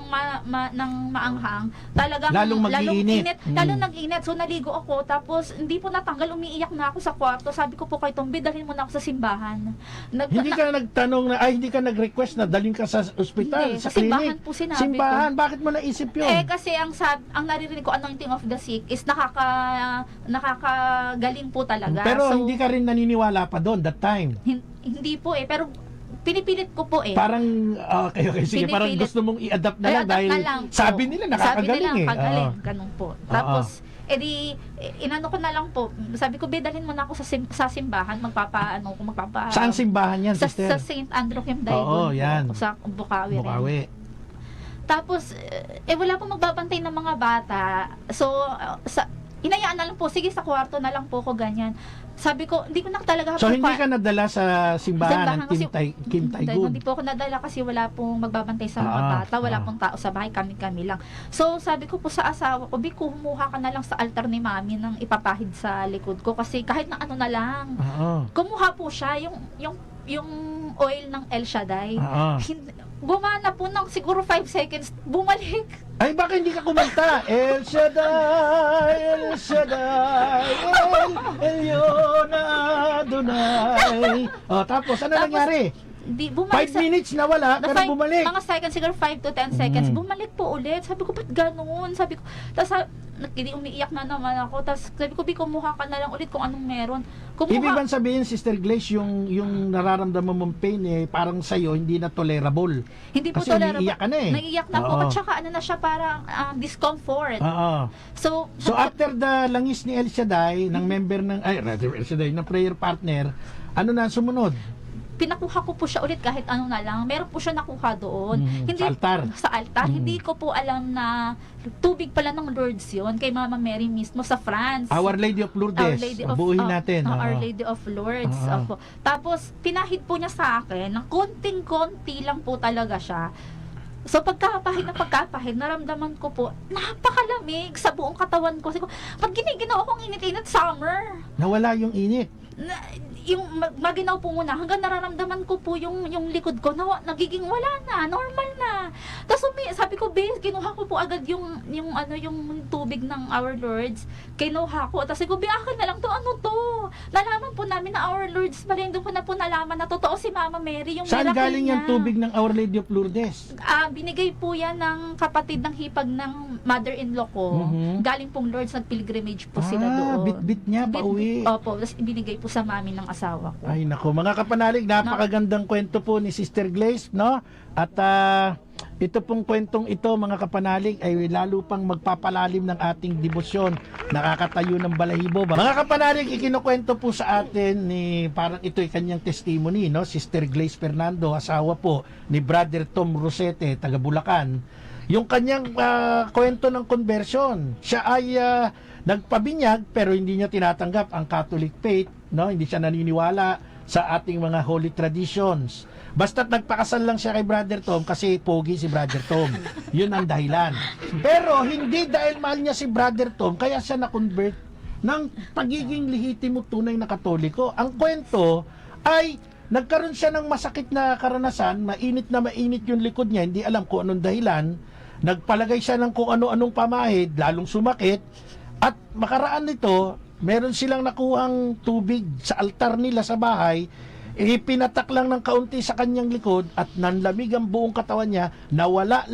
maanghang, talagang lalong mag-iinit. Lalong nag-init. So naligo ako, tapos hindi po natanggal, umiiyak na ako sa kwarto. Sabi ko po kay Tombi, dalhin mo na ako sa simbahan. Hindi ka nagtanong na, hindi ka nag-request na dalhin ka sa ospital, Hindi, sa sa simbahan clinic. po sinabi Simbahan, bakit mo naisip yun? kasi ang naririnig ko, anointing of the sick is nakakagaling po talaga. Pero So, hindi ka rin naniniwala pa doon that time. hindi po pero pinipilit ko po Parang, kayo sige, parang Pinipilit. gusto mong i-adapt na lang adapt dahil na lang po. sabi nila nakakagaling Sabi nila, kagaling, Oo. ganun po. Tapos, inano ko na lang po, sabi ko, dalhin mo na ako sa simbahan, magpapa... Saan simbahan yan, Sa sister? St. Andrew Kim Daegun Oo, yan. po, sa Bukawi rin. Bukawi. Tapos, wala pong magbabantay ng mga bata. So, inayaan na lang po, sige sa kwarto na lang po ko ganyan. Sabi ko, hindi ko na talaga So, hindi ka nadala sa simbahan ng kasi- Kim Tae-gun? Hindi po ako nadala kasi wala pong magbabantay sa mga bata, wala pong tao sa bahay, kami lang. So, sabi ko po sa asawa ko, kumuha ka na lang sa altar ni mami ng ipapahid sa likod ko kasi kahit na ano na lang. Kumuha po siya, yung oil ng El Shaddai. Gumana po ng siguro 5 seconds, bumalik. Ay, baka hindi ka kumanta? El Shaddai, El Shaddai, El Elyon Adonai. Tapos, ano nangyari? 5 minutes na wala, pero bumalik. Mga seconds, siguro 5 to 10 seconds, bumalik po ulit. Sabi ko, ba't ganun? Sabi ko, tapos umiiyak na naman ako. Tapos sabi ko, kumuha ka na lang ulit kung anong meron. Ibig bang sabihin, Sister Glaze, yung nararamdaman mong pain, parang sa'yo, hindi na tolerable. Hindi po Kasi tolerable. umiiyak ka na Naiiyak na po. At saka ano na siya, parang discomfort. So after the langis ni El Shaddai, ng member ng, El Shaddai, ng prayer partner, ano na sumunod? pinakuha ko po siya ulit kahit ano na lang. Meron po siya nakuha doon. Sa altar? Sa altar. Hindi ko po alam na tubig pala ng Lourdes yun kay Mama Mary mismo sa France. Our Lady of Lourdes. Buuhin natin. Our Lady of Lourdes. Opo. Tapos, pinahid po niya sa akin, ng konting-konti lang po talaga siya. So, pagkapahid, naramdaman ko po, napakalamig sa buong katawan ko. Kasi, pag giniginaw akong init-init summer. Nawala yung init. Yung maginaw po muna hanggang nararamdaman ko po yung likod ko na nagiging wala na, normal na. Tapos sabi ko, babe, kinuha ko po agad yung tubig ng Our Lords. Kinuha ko. Tapos sabi ko, akin na lang to, ano to? Nalaman po namin na Our Lords pa rin. Doon ko na po nalaman na totoo si Mama Mary. Yung saan miracle galing niya. yung tubig ng Our Lady of Lourdes? Binigay po yan ng kapatid ng hipag ng mother-in-law ko. Galing pong Lords, nag-pilgrimage po sila doon. Bit-bit niya pa uwi. Opo, tapos ibinigay po sa mami ng asawa ko. Ay nako, mga kapanalig, napakagandang kwento po ni Sister Glaze, no? At ito pong kwentong ito, mga kapanalig, ay lalo pang magpapalalim ng ating debosyon, nakakatayo ng balahibo. Mga kapanalig, ikinukwento po sa atin ni, parang ito'y kanyang testimony, no? Sister Glaze Fernando, asawa po ni Brother Tom Rosete, taga Bulacan. yung kanyang kwento ng conversion. Siya ay nagpabinyag pero hindi niya tinatanggap ang Catholic faith, no? Hindi siya naniniwala sa ating mga holy traditions. Basta't nagpakasal lang siya kay Brother Tom kasi pogi si Brother Tom. Yun ang dahilan. Pero hindi dahil mahal niya si Brother Tom kaya siya na-convert ng pagiging lehitimo tunay na Katoliko. Ang kwento ay nagkaroon siya ng masakit na karanasan, mainit na mainit yung likod niya, hindi alam kung anong dahilan, nagpalagay siya ng kung ano-anong pamahid, lalong sumakit, at makaraan nito, meron silang nakuhang tubig sa altar nila sa bahay, ipinatak lang ng kaunti sa kanyang likod at nanlamig ang buong katawan niya, nawala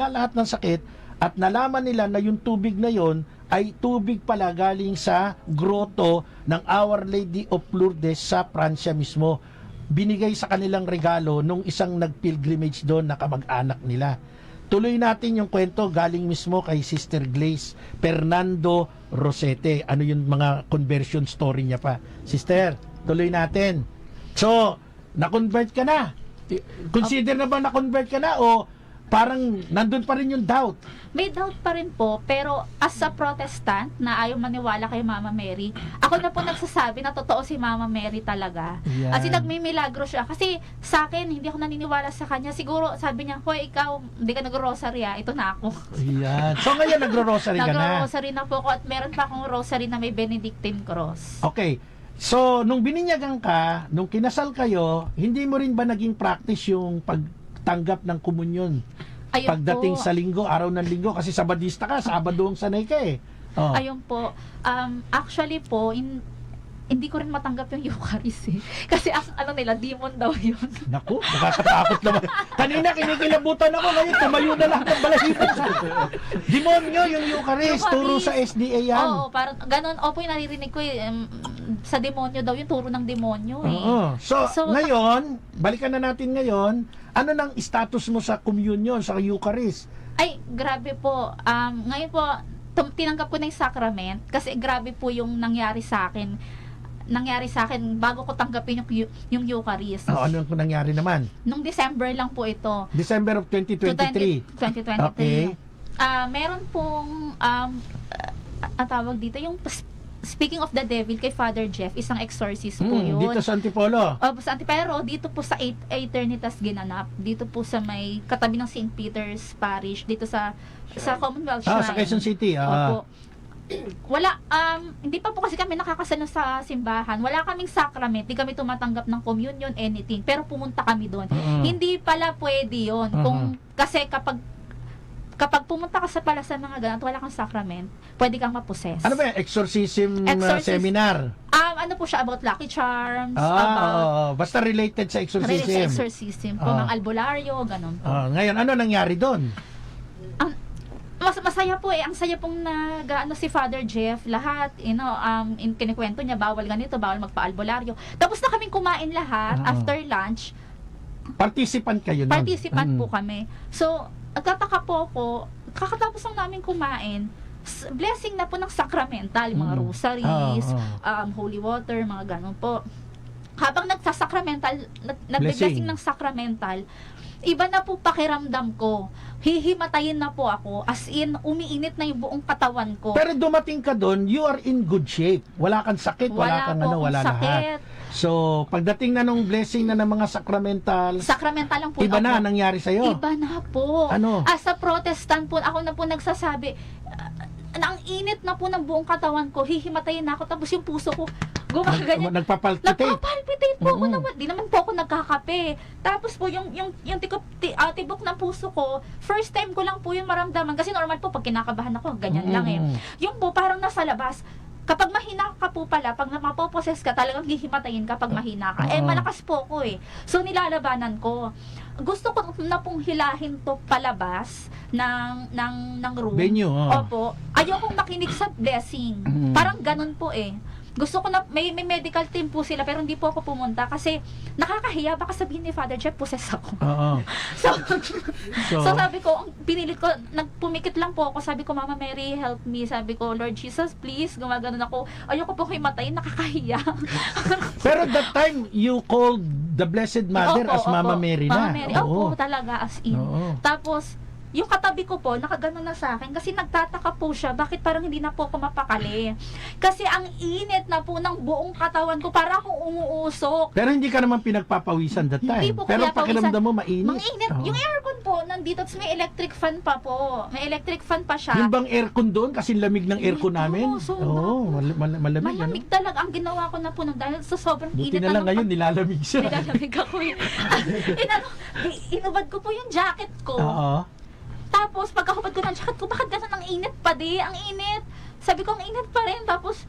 lahat ng sakit at nalaman nila na yung tubig na yon ay tubig pala galing sa groto ng Our Lady of Lourdes sa Pransya mismo. Binigay sa kanilang regalo nung isang nagpilgrimage doon na kamag-anak nila. Tuloy natin yung kwento galing mismo kay Sister Glaze Fernando Rosete. Ano yung mga conversion story niya pa. Sister, tuloy natin. So, na-convert ka na. Consider na ba na-convert ka na o parang nandun pa rin yung doubt? May doubt pa rin po, pero as a Protestant na ayaw maniwala kay Mama Mary, ako na po nagsasabi na totoo si Mama Mary talaga. Yan. Kasi nagmimilagro siya. Kasi sa akin, hindi ako naniniwala sa kanya. Siguro, sabi niya, hoy, ikaw, hindi ka nag-rosary ito na ako. Yan. So ngayon nagro-rosary ka na. Nag-rosary na po ako at meron pa akong rosary na may Benedictine cross. Okay. So, nung bininyagan ka, nung kinasal kayo, hindi mo rin ba naging practice yung pagtanggap ng komunyon? Ayun Pagdating po. sa linggo, araw ng linggo, kasi Sabadista ka, Sabado ang sanay ka eh. Oh. Ayun po. Actually po, hindi ko rin matanggap yung Eucharist eh. Kasi ang ano nila, demon daw yun. Naku, nakakatakot naman. Kanina kinikilabutan ako, ngayon tumayo na lahat ng balahibo. Demonyo yung Eucharist, turo sa SDA yan. Oo, parang ganun. Opo, yung naririnig ko sa demonyo daw yung turo ng demonyo eh. Oo. So, So, ngayon, balikan na natin ngayon, ano nang status mo sa communion, sa Eucharist? Ay, grabe po. Ngayon po, tinanggap ko na yung sacrament kasi grabe po yung nangyari sa akin bago ko tanggapin yung Eucharist. Ano ang nangyari naman? Nung December lang po ito. December of 2023. 2023. Okay. Meron pong ang tawag dito yung Speaking of the Devil kay Father Jeff, isang exorcist po yun. Dito sa Antipolo. Sa Antipero, dito po sa Eternitas ginanap. Dito po sa may katabi ng St. Peter's Parish, dito sa Commonwealth Shrine. Sa Quezon City. Opo. Wala, hindi pa po kasi kami nakakasano sa simbahan. Wala kaming sacrament, hindi kami tumatanggap ng communion, anything. Pero pumunta kami doon. Hindi pala pwede yun. Kasi kapag pumunta ka pala sa mga ganun, wala kang sacrament, pwede kang maposes. Ano ba yan? Exorcism seminar? Ano po siya, about lucky charms, basta related sa exorcism. exorcism po, mga albularyo, ganun po. Ngayon, ano nangyari doon? Masaya po eh. Ang saya pong si Father Jeff, lahat, kinikwento niya, bawal ganito, bawal magpa-albularyo. Tapos na kaming kumain lahat, after lunch. Participant kayo nun? Participant po kami. So, nagtataka po ako, kakatapos lang namin kumain, blessing na po ng sacramental, mga rosaries, holy water, mga ganun po. Habang nagsasacramental, nagbe-blessing ng sacramental, iba na po pakiramdam ko. Hihimatayin na po ako. As in, umiinit na yung buong katawan ko. Pero dumating ka doon, you are in good shape. Wala kang sakit, wala kang wala lahat. So, pagdating na nung blessing na ng mga sacramental lang po. Iba na nangyari sa'yo? Iba na po. Ano? As a Protestant po, ako na po nagsasabi, ang init na po ng buong katawan ko, hihimatayin na ako, tapos yung puso ko, gumaganyan. Nagpapalpitate po ako naman. Di naman po ako nagkakape. Tapos po, yung tibok ng puso ko, first time ko lang po yung maramdaman. Kasi normal po, pag kinakabahan ako, ganyan lang eh. Yung po, parang nasa labas. Kapag mahina ka po pala, pag mapoposes ka, talagang hihimatayin ka pag mahina ka. Malakas po ako eh. So, nilalabanan ko. Gusto ko na pong hilahin to palabas ng room. Venue, Opo. Ayokong makinig sa blessing. Parang ganun po eh. Gusto ko na, may medical team po sila, pero hindi po ako pumunta kasi nakakahiya, baka sabihin ni Father Jeff, possess ako. So sabi ko, pinilit ko, nagpumikit lang po ako, sabi ko, Mama Mary, help me. Sabi ko, Lord Jesus, please, gumaganon ako. Ayoko po himatayin, nakakahiya. Pero that time, you called the Blessed Mother as Mama Mary na. Mama Mary, opo, talaga, as in. Tapos, yung katabi ko po, nakaganon na sa akin kasi nagtataka po siya, bakit parang hindi na po ako mapakali. Kasi ang init na po ng buong katawan ko, para akong umuusok. Pero hindi ka naman pinagpapawisan that time. Hindi po Pero kaya pakiramdam mo mainit. Mainit. Oo. Yung aircon po, nandito, tapos may electric fan pa po. May electric fan pa siya. Yung bang aircon doon? Kasi lamig ng aircon Oo, namin. sobra. Oo, malamig. Malamig talaga. Ang ginawa ko na po nung dahil sa sobrang Buti init na lang ng ngayon, nilalamig siya. nilalamig ako eh. Inubad ko po yung jacket ko. Oo. Tapos, pagkahubad ko ng jacket ko, bakit ganun ang init pa di? Ang init. Sabi ko, ang init pa rin. Tapos,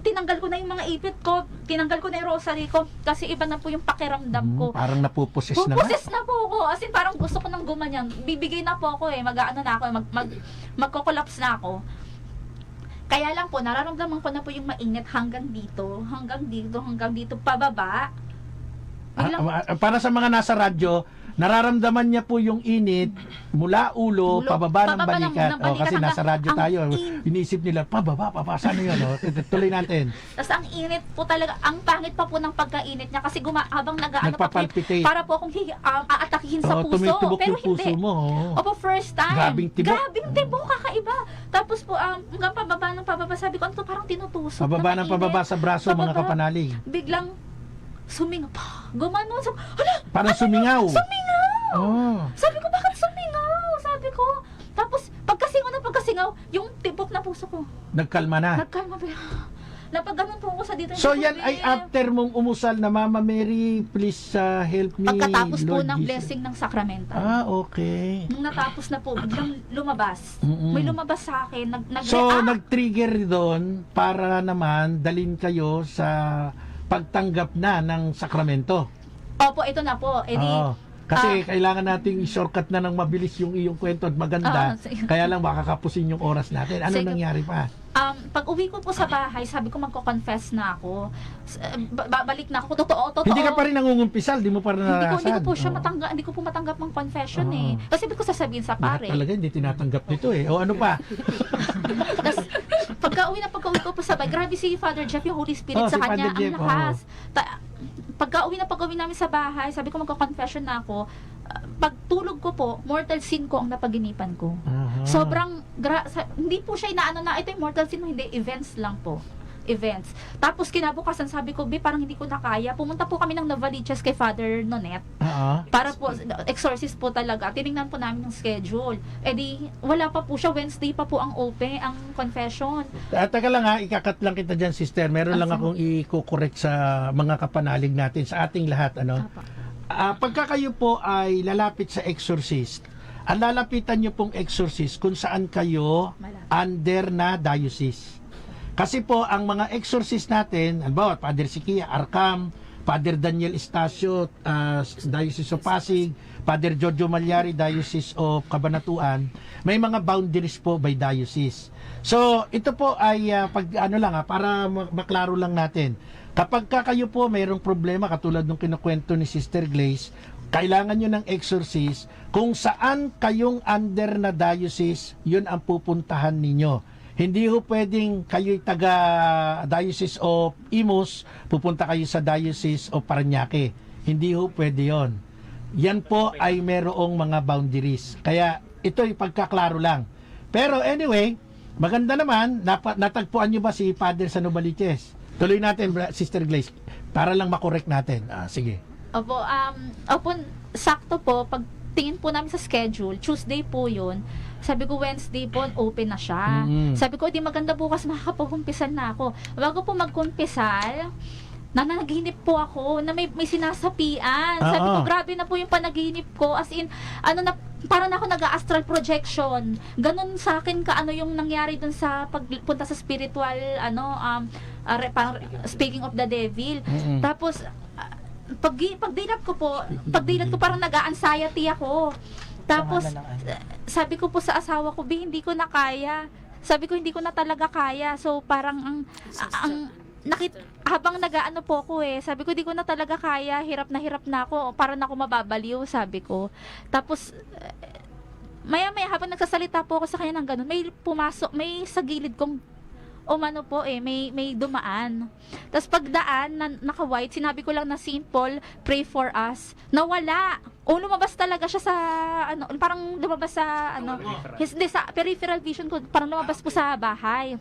tinanggal ko na yung mga ipit ko. Tinanggal ko na yung rosary ko. Kasi iba na po yung pakiramdam ko. Parang napuposes na nga. Puposes na po ako. As in, parang gusto ko nang gumanyan. Bibigay na po ako eh. Mag-ano na ako. Magko-collapse na ako. Kaya lang po, nararamdaman ko na po yung mainit hanggang dito. Hanggang dito, pababa. Para sa mga nasa radyo, nararamdaman niya po yung init mula ulo, pababa ng balikat. Kasi nasa radyo tayo. Iniisip nila, pababa, saan yun? Tuloy natin. Tapos ang init po talaga, ang pangit pa po ng pagkainit niya kasi habang nag-ano pa po, Nagpapalpitate. para po akong aatakihin sa puso. Tumitubok Pero yung puso hindi. mo. Opo, first time. Grabing tibok. Grabing tibok, kakaiba. Tapos po, hanggang pababa, sabi ko, ano to, parang tinutusok. Pababa na ng pababa mainit. sa braso, mga Pababa. kapanalig. Biglang sumingaw. Gumanon. Hala! Parang sumingaw. Sumingaw! Oh. Sabi ko, bakit sumingaw? Sabi ko. Tapos, pagkasingaw, yung tibok na puso ko. Nagkalma na. Nagkalma ba? Napag-ganon po ako sa dito. So Hindi ko yan ay sabihin. after mong umusal na Mama Mary, please help me. Pagkatapos po Lord ng Jesus. blessing ng sacramental. Okay. Nung natapos na po, biglang lumabas. Mm-mm. May lumabas sa akin. So nag-react. nag-trigger doon para naman dalin kayo sa pagtanggap na ng sakramento. Opo, ito na po. Eh di, Oo. Kasi kailangan nating i-shortcut na ng mabilis yung iyong kwento at maganda. Sige. Kaya lang makakapusin yung oras natin. Ano Sige. nangyari pa? pag uwi ko po sa bahay, sabi ko magko-confess na ako. Babalik na ako. Totoo. Hindi ka pa rin nangungumpisal, di mo pa rin naranasan. Hindi ko po siya Oo. hindi ko po matanggap ng confession Oo. eh. Kasi hindi ko sasabihin sa Lahat pare. talaga hindi tinatanggap nito eh. O ano pa? Tapos, pagka-uwi ko po sa bahay, grabe si Father Jeff, yung Holy Spirit Oh, sa si kanya, Father Jeff, ang lakas. Pagka-uwi namin sa bahay, sabi ko magko-confession na ako. Pagtulog ko po, mortal sin ko ang napaginipan ko. Aha. Sobrang, hindi po siya inaano na, ito yung mortal sin mo, hindi, events lang po. Events. Tapos kinabukasan, sabi ko, parang hindi ko na kaya. Pumunta po kami ng Novaliches kay Father Nonet. Oo. Para po, exorcist po talaga. Tinignan po namin yung schedule. Eh di, wala pa po siya. Wednesday pa po ang open, ang confession. Teka lang ha, ikakat lang kita dyan, sister. Meron lang akong i-correct sa mga kapanalig natin, sa ating lahat. Ano? Pagka kayo po ay lalapit sa exorcist, ang lalapitan nyo pong exorcist kung saan kayo under na diocese. Kasi po, ang mga exorcist natin, halimbawa, Father Siquia, Arcam, Father Daniel Estacio, Diocese of Pasig, Father Jojo Malyari, Diocese of Cabanatuan, may mga boundaries po by diocese. So, ito po ay para maklaro lang natin. Kapag kayo po mayroong problema, katulad ng kinukwento ni Sister Glaze, kailangan nyo ng exorcist, kung saan kayong under na diocese, yun ang pupuntahan ninyo. Hindi ho pwedeng kayo'y taga Diocese of Imus, pupunta kayo sa Diocese of Parañaque. Hindi ho pwede yon. Yan po ay merong mga boundaries. Kaya ito'y pagkaklaro lang. Pero anyway, maganda naman, natagpuan nyo ba si Father sa Novaliches? Tuloy natin, Sister Glaze, para lang makorek natin. Sige. Opo, sakto po, pag tingin po namin sa schedule, Tuesday po yun. Sabi ko, Wednesday po, open na siya. Mm-hmm. Sabi ko, di maganda bukas makakapag-umpisal na ako. Bago po mag-umpisal, nanaginip po ako na may sinasapian. Sabi ko, grabe na po yung panaginip ko. As in, parang ako nag-astral projection. Ganun sa akin yung nangyari dun sa pagpunta sa spiritual, speaking of the devil. Mm-hmm. Tapos, pagdilat ko parang nag-anxiety ako. Tapos, sabi ko po sa asawa ko, hindi ko na kaya. Sabi ko, hindi ko na talaga kaya. So, parang habang nag-aano po ako sabi ko, hindi ko na talaga kaya. Hirap na ako. Parang ako mababaliw, sabi ko. Tapos, maya-maya, habang nagsasalita po ako sa kanya ng ganun, may pumasok, may sa gilid kong umano po may dumaan. Tapos pagdaan na naka-white, sinabi ko lang na simple, pray for us. Nawala. O lumabas talaga siya sa parang lumabas sa hindi sa peripheral vision ko, parang lumabas po sa bahay.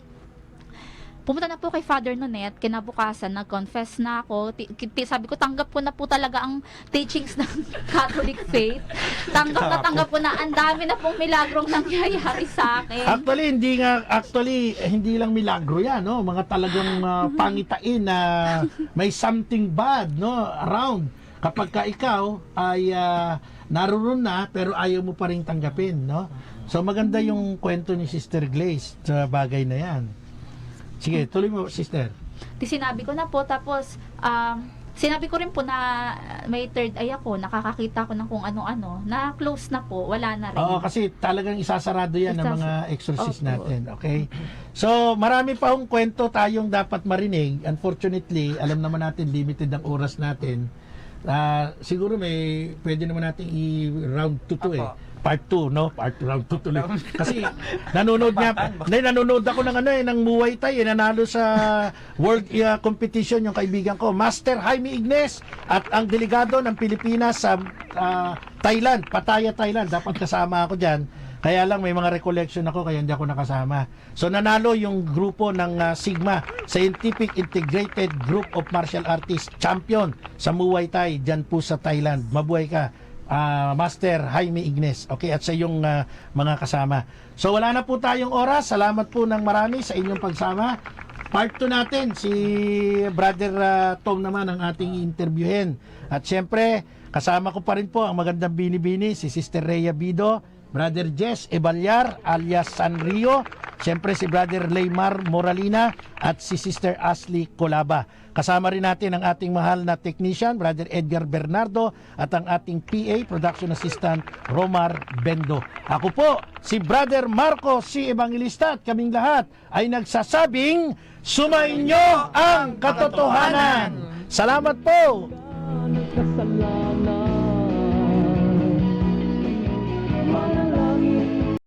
Pumunta na po kay Father Nonet, kinabukasan, nag-confess na ako. Sabi ko, tanggap ko na po talaga ang teachings ng Catholic faith. Tanggap ko na, ang dami na pong milagrong nangyayari sa akin. Actually, hindi lang milagro yan, no? Mga talagang pangitain na may something bad, no, around. Kapag ka ikaw ay naroon na, pero ayaw mo pa rin tanggapin, no? So maganda yung kwento ni Sister Glaze sa bagay na yan. Sige, tuloy mo, sister. Sinabi ko na po, tapos sinabi ko rin po na may third eye ako, nakakakita ko ng kung ano-ano, na close na po, wala na rin. Oo, kasi talagang isasarado yan ng mga exorcist Opo. natin, okay? So, marami pa hong kwento tayong dapat marinig. Unfortunately, alam naman natin, limited ang oras natin. Siguro pwede naman natin i-round 2 to eh. Part 2, no? Round 2 tuloy. Kasi nanonood ako ng Muay Thai, nanalo sa world competition yung kaibigan ko, Master Jaime Ignes, at ang delegado ng Pilipinas sa Thailand, Pattaya, Thailand. Dapat kasama ako diyan. Kaya lang may mga recollection ako kaya hindi ako nakasama. So nanalo yung grupo ng Sigma, Scientific Integrated Group of Martial Artists, champion sa Muay Thai diyan po sa Thailand. Mabuhay ka. Master Jaime Ignes, okay, at sa iyong mga kasama. So wala na po tayong oras. Salamat po ng marami sa inyong pagsama. Part 2 natin, si Brother Tom naman ang ating interviewin. At syempre, kasama ko pa rin po ang magandang bini-bini, si Sister Rhea Bido, Brother Jess Ebalyar alias Sanrio, syempre si Brother Leymar Moralina at si Sister Ashley Colaba. Kasama rin natin ang ating mahal na technician, Brother Edgar Bernardo, at ang ating PA, Production Assistant, Romar Bendo. Ako po, si Brother Marco C. Evangelista, at kaming lahat ay nagsasabing, sumainyo ang katotohanan. Salamat po!